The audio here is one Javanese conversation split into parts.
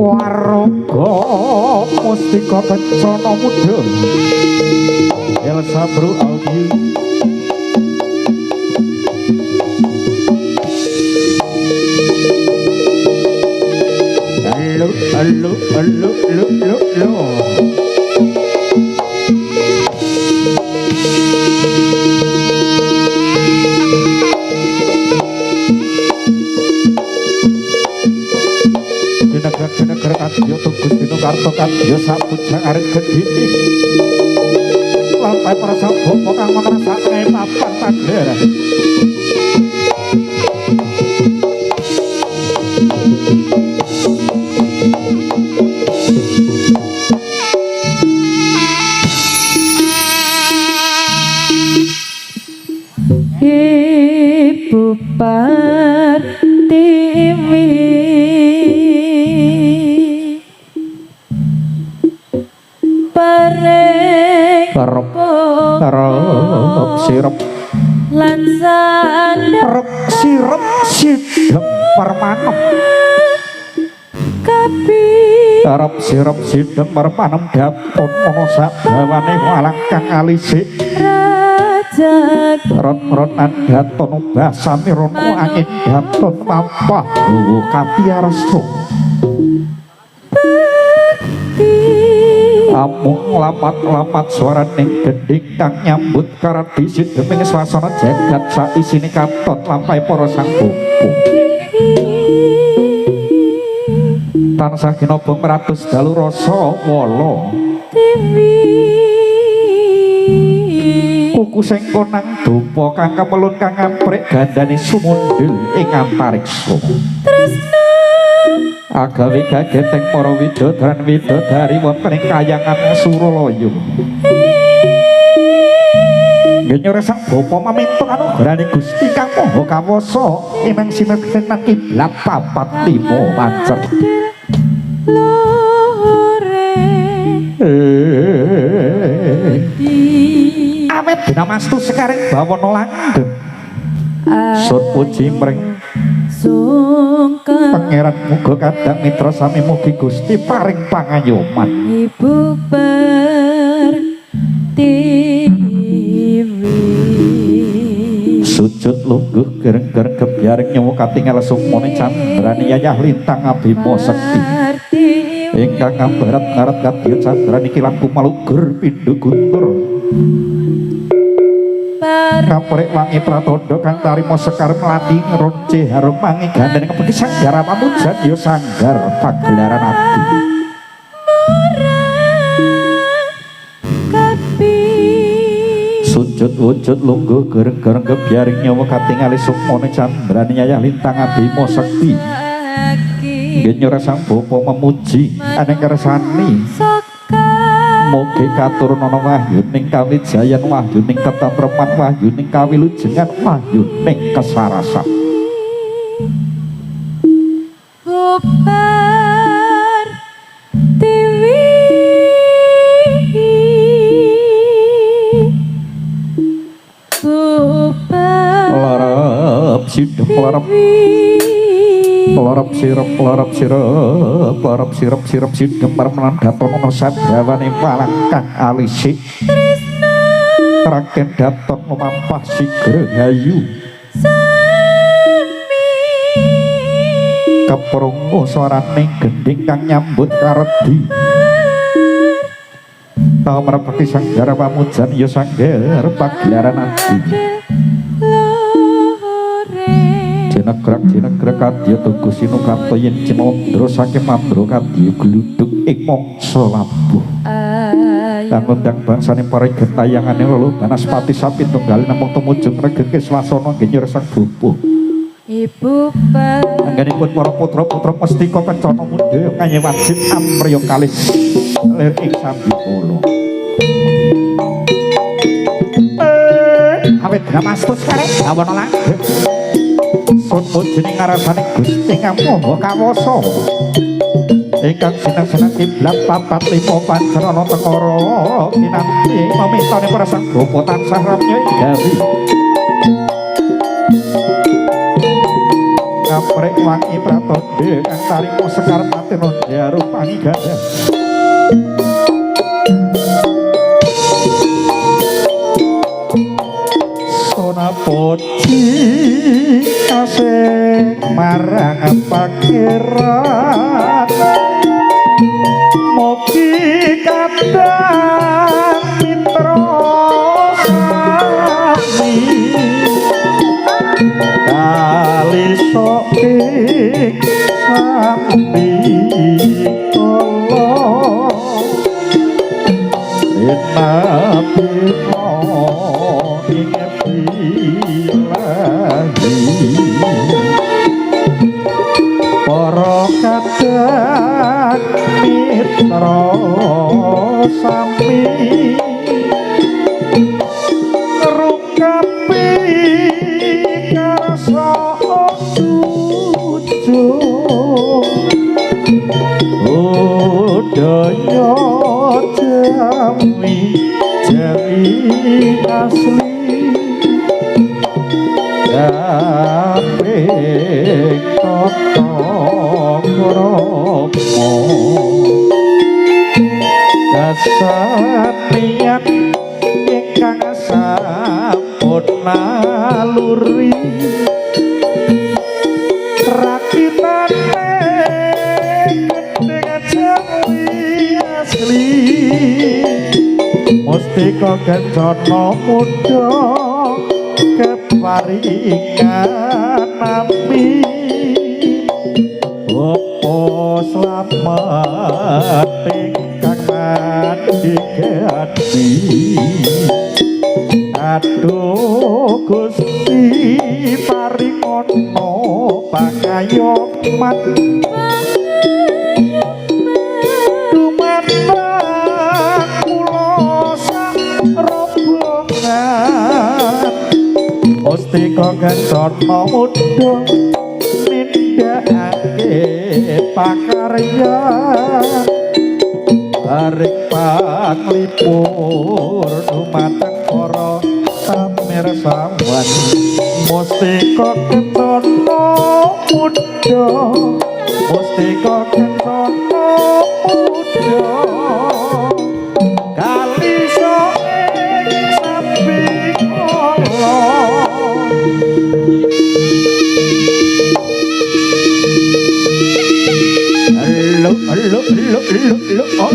Waraga Mustika Kencana Muda Elsa Bro Audio Halo Jenegara kadya tugus dina karta kadya sapujang arep gedhe lampai para sabapa kang mangrasakake papan pagelaran Ibu Pertiwi Karep sirep lan sandhep sirep sidhem permanem kapi karep sirep sidhem permanem dapun ana sabawane walang kang alisik raja rot-rotan daton basane rono angin daton pampah dawa kapiyarsa amung lapat-lapat suaraning gendhing kang nyambut karadi sidheming swasana jagat saisine katon lampahe para sang bapa tansah ginobong meratus dalu rasa wala kuku sing konang dupa kang kemelun kang ngaprik gandane sumundhul ing antariksa agawe gageteng para widodaren widodari wonten ing kayangan Suralaya nggih sang bapa maminta anugrahane Gusti Kang Maha Kawasa imeng sinekten kiblat papat limo pancer awet dinamastu sekaring bawana langgeng sun puji mring Pangeran muga kadang mitra sami mugi Gusti paring pangayoman Ibu Pertiwi sujud lungguh gereng-gereng kebiaring nyawa katingal sukmane candrani yayah lintang abima sekti ingkang ambarat ngarat kadya candrani kilang kumalugur pindho guntur kaprek wangi pratondo kang tarima sekar melati ngeronce harum mangi gandane kepeki sanggara pamujan ya sanggar pagelaran ati sujud wujud lungguh gereng-gereng kebiaring nyawa katingali sukmane candrani yayah lintang abima sekti nggih nyuwun sang bapa memuji aneng kersani mugi katurunana wahyuning kawijayan wahyuning tetentreman wahyuning kawilujengan wahyuning kesarasan Bubar TV Bubar larap sidhem larap sirep sidhem permenan daton ana sabrawane walang kang alisik raken daton memampah sigra hayu keprungu swaraning gendhing kang nyambut karedi tau merepeki sanggara pamujan ya sanggar pagelaran ati jenegrak kadya tugu sinukarta yen cinandra saking mandra kadya gluduk ing mangsa labuh lan undang bangsane para gentayangane lelu banaspati sapi tunggal namung tumujung regengke swasana nggih sang bapa Ibu anggenipun para putra-putra Mustika Kencana Muda kaya wajib amriya kalis lir ing sambikala awet dramastu sekarang awana langgeng sun pujining ngarasane Gusti Kang Maha Kawasa ingkang sineng-seneng kiblat papat lima pancerana tekara kinanti mamintane para sang bapa tansah ramya gawi kaprek wangi pratonde kang tarimo sekar mateno jarum panggadah sona poci kasih marang pangeran mogi kadang mitra sami kali sokik sambi kolo nabi mo inget bilahi para kadang mitra sami rukapi karsa jujur budaya jawi asli kabeh tata krama dasaniat ingkang sampun naluri rakitane dengan jawi asli mustika kencana muda keparingan nami opo slamet ingkang digati aduh Gusti paringono pangayoman dumateng kula sak rombongan mustika kencana muda nindakake pakarya bareng panglipur dumateng para pamirsawan mustika kencana muda mustika kencana muda kali soeng sambi kala Hello, oh.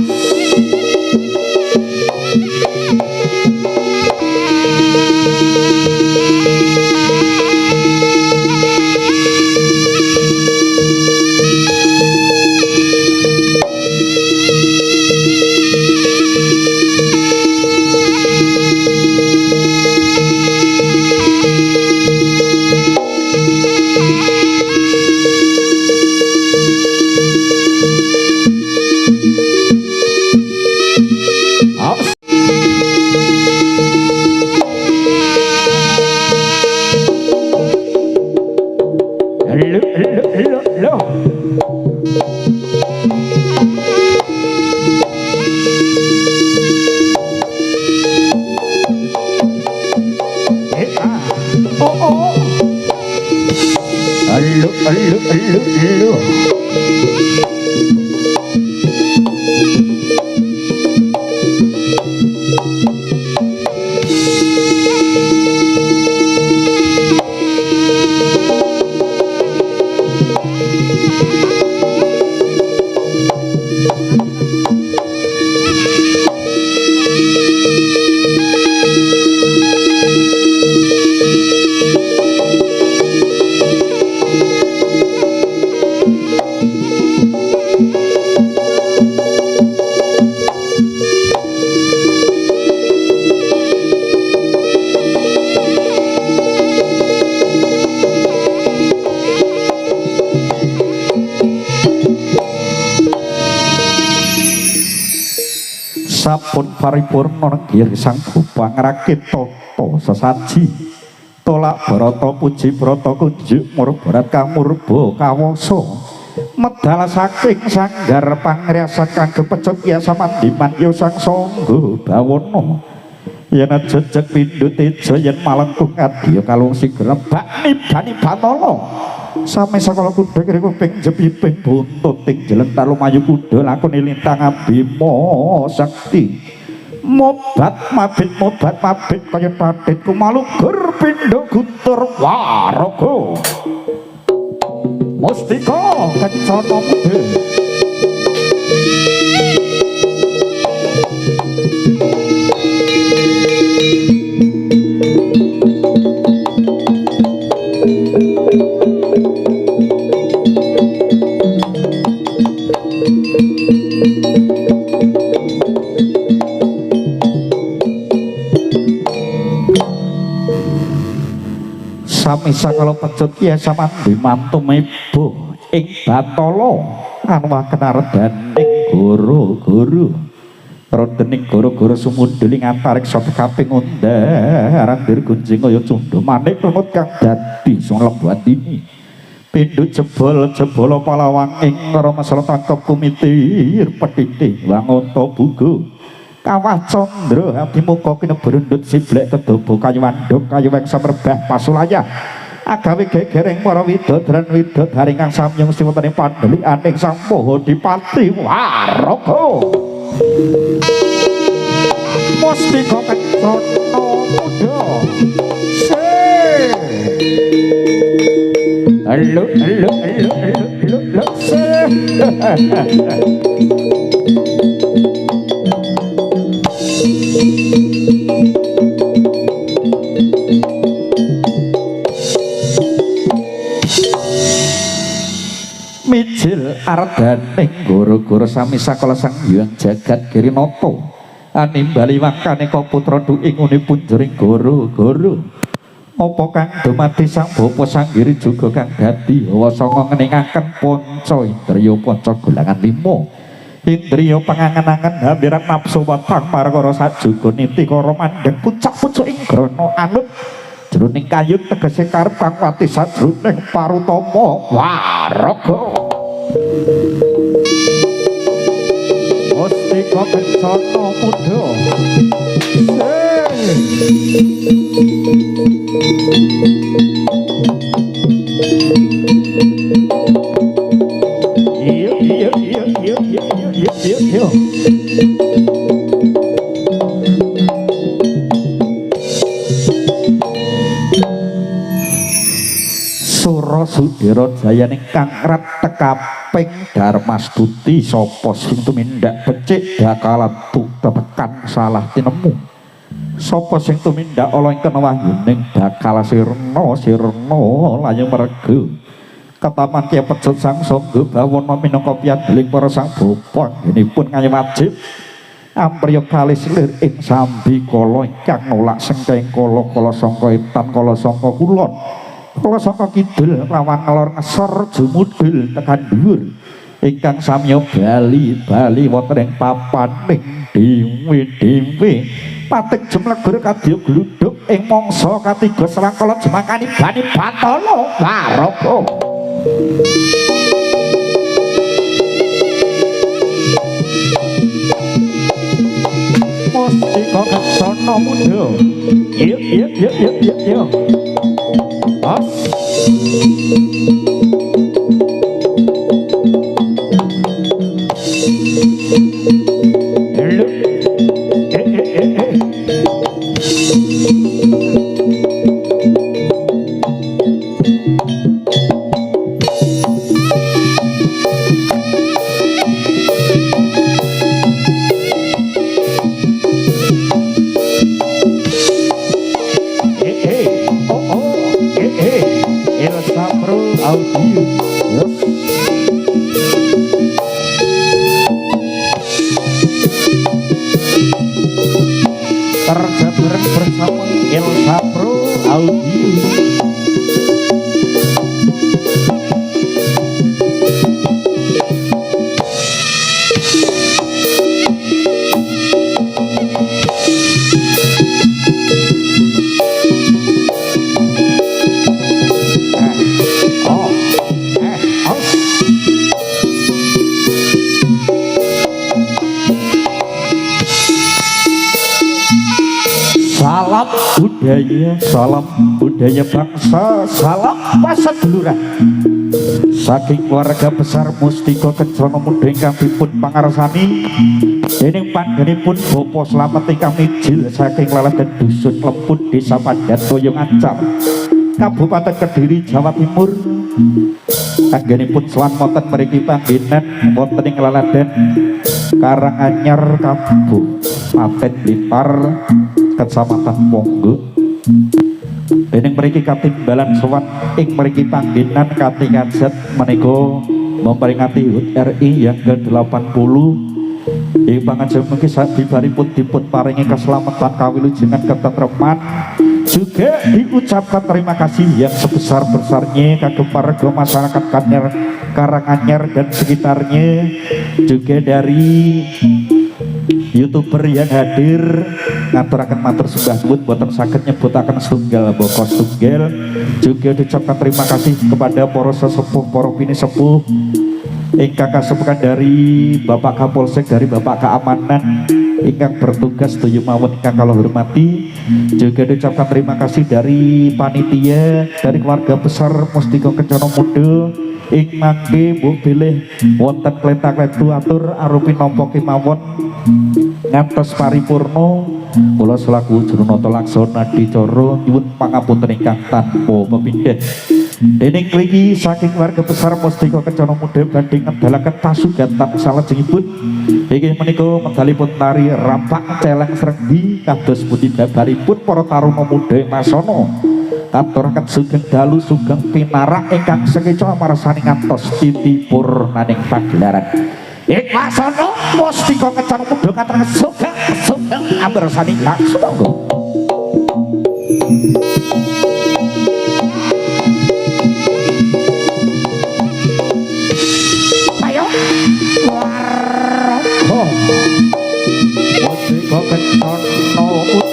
Sampun paripurna nenggih sang Bupang rakit tata sesaji tolak Barata puji Brata kunjuk murbarat kamurba kawasa medal saking sanggar pangriasan kangge pecut ya samandiman ya sang sangga bawana yen jejeg pindhu teja yen malengkung adya kalung sigrem bak nibani batala sami sakala kuda kira kuping jepiping buntut ting jelentar lumayu kuda lakoni lintang Bima Sakti mobat mabit kaya tatit kumalugur pindha gutur waraga Mustika Kencana Muda sami sakala pecut kiya samandhi mantu mebu ing Batala anwa kenaredaning guru-guru rodening guru-guru sumundhul ing antarik sapa kaping undharan dirgunjing kaya cundha manik runut kang dadi sing lembutini pindho jebol palawang ing Rama Sala tangkep kumitir petithih wangunta bugo Kawah Candra abdi muka kinebrundut siblek kedobo kayu wanduk kayu wek samerbah pasulaya agawe gegereng para widodari kang samyung siwetene pandhelikaning Sang Mahadipati Waraga Mustika Kencana Muda halo mijil ardaning guru-guru sami sakala sang hyang jagat Girinata animbali wakane ka putra duingunipun jering guru-guru apa kang dumati sang bapa sanggiri juga kang dadi hawa sanga ngeningaken panca indriya panca gulangan 5 indriya pangangen-angen hambiran nafsu watang markara sajuga niti kara mandheng pucak-pucuk ing grana anut jroning kayut tegese karep kang wati sajroning parutama waraga Mustika Kencana Muda iya Sura Sudira Jayaning kang rat tekaping Darmastuti sapa sing tumindak becik bakalan tekan salah tinemu sapa sing tumindak ala ing kenawahyuning bakal sirna layu merga ketaman kiya pecut sang sangga bawana minangka piyandeling para sang bapa ngenipun ngayu wajib ampriya kalis lir ing sambi kala ingkang nolak sengkeng kala sangka etan kala sangka kulon kala sangka kidul lawan ngelor ngesor jumudul tekan dhuwur ingkang samya bali wonten ing papaning dhewe patik jemlegur kadya gluduk ing mangsa katiga selangkala jemangkani bani Batala Waraga Mustika Kencana Muda iya as audio budaya, salam budaya bangsa, salam paseduluran. Saking keluarga besar Mustika Kencana Muda ingkang dipun pangarsani dening panggenipun Bapak Slamet ingkang mijil saking leleten dusun Lemput Desa Pandan Toyong Ancam Kabupaten Kediri Jawa Timur. Anggenipun selamoten mriki panggenan wonten ing leleden Karanganyar Kabupaten Blitar Kecamatan Ponggo. Dening mriki katimbalan sowan ing mriki panggenan kanthi kajat menika memperingati HUT RI yang ke-80. Ing pangajeng mungkin sabibaripun dipun paringi keselamatan kawilujengan ketentreman juga diucapkan terima kasih yang sebesar-besarnya kagem warga masyarakat Karanganyar dan sekitarnya, juga dari YouTuber yang hadir ngaturaken matur sembah nuwun boten saged nyebutaken setunggal boko setunggal. Juga diucapkan terima kasih kepada para sesepuh, para pinisepuh ingkang kasepuhan dari Bapak Kapolsek, dari Bapak Keamanan ingkang bertugas tujuh mawon ingkang kula hormati. Juga diucapkan terima kasih dari panitia, dari keluarga besar Mustika Kencana Muda ing mangke mbok bilih wonten kletak-kletu atur arupi nampa kemawon ngantos paripurna. Kula selaku Jununata Laksana Dicara nyuwun pangapunten ingkang tanpa pepindhan. Dening mriki saking warga besar Mustika Kencana Muda badhe ngedalaken pasugatan salajengipun inggih menika medalipun tari rampak celeng srenggi kados pundi babaripun para taruna muda masana katuraken sugeng dalu sugeng pinarak ingkang sekeca marsani ngantos titipurnaning pagelaran. Ing wasana Mustika Kencana Muda katuraken sugeng ambersani langsung. Mustika Kencana Muda